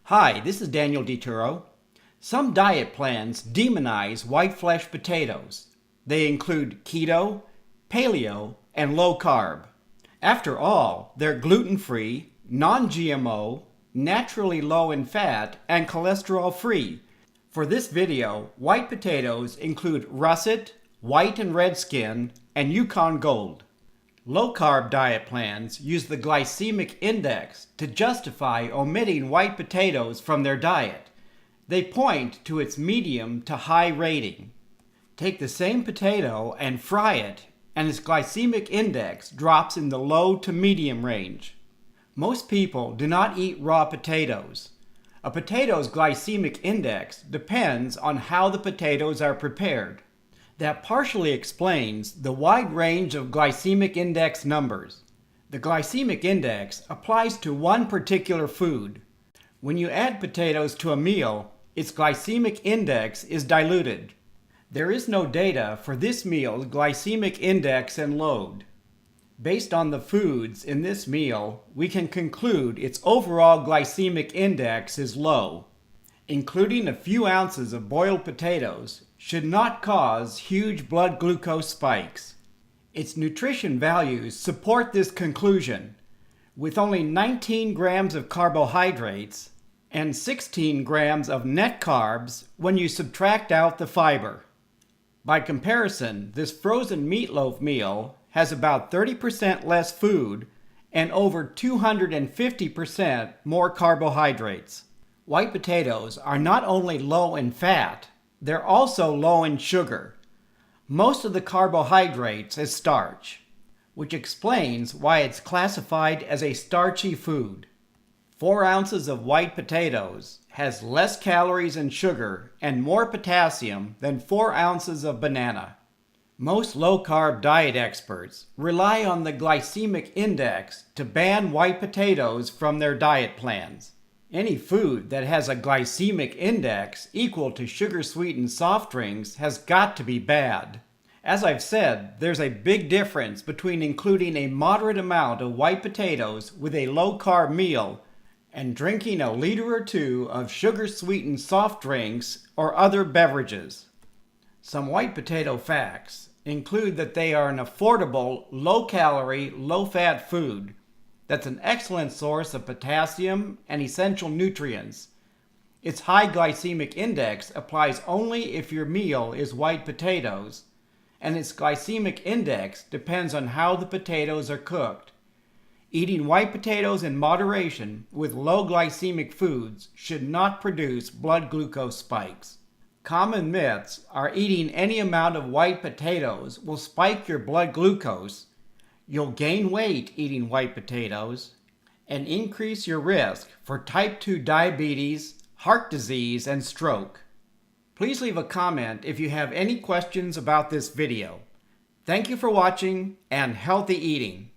Hi, this is Daniel DiTuro. Some diet plans demonize white flesh potatoes. They include keto, paleo, and low carb. After all, they're gluten-free, non-GMO, naturally low in fat, and cholesterol-free. For this video, white potatoes include russet, white and red skin, and Yukon Gold. Low-carb diet plans use the glycemic index to justify omitting white potatoes from their diet. They point to its medium to high rating. Take the same potato and fry it, and its glycemic index drops in the low to medium range. Most people do not eat raw potatoes. A potato's glycemic index depends on how the potatoes are prepared. That partially explains the wide range of glycemic index numbers. The glycemic index applies to one particular food. When you add potatoes to a meal, its glycemic index is diluted. There is no data for this meal's glycemic index and load. Based on the foods in this meal, we can conclude its overall glycemic index is low. Including a few ounces of boiled potatoes should not cause huge blood glucose spikes. Its nutrition values support this conclusion, with only 19 grams of carbohydrates and 16 grams of net carbs when you subtract out the fiber. By comparison, this frozen meatloaf meal has about 30% less food and over 250% more carbohydrates. White potatoes are not only low in fat, they're also low in sugar. Most of the carbohydrates is starch, which explains why it's classified as a starchy food. 4 ounces of white potatoes has less calories and sugar and more potassium than 4 ounces of banana. Most low-carb diet experts rely on the glycemic index to ban white potatoes from their diet plans. Any food that has a glycemic index equal to sugar-sweetened soft drinks has got to be bad. As I've said, there's a big difference between including a moderate amount of white potatoes with a low-carb meal and drinking a liter or two of sugar-sweetened soft drinks or other beverages. Some white potato facts include that they are an affordable, low-calorie, low-fat food that's an excellent source of potassium and essential nutrients. Its high glycemic index applies only if your meal is white potatoes, and its glycemic index depends on how the potatoes are cooked. Eating white potatoes in moderation with low glycemic foods should not produce blood glucose spikes. Common myths are eating any amount of white potatoes will spike your blood glucose, you'll gain weight eating white potatoes, and increase your risk for type 2 diabetes, heart disease, and stroke. Please leave a comment if you have any questions about this video. Thank you for watching, and healthy eating.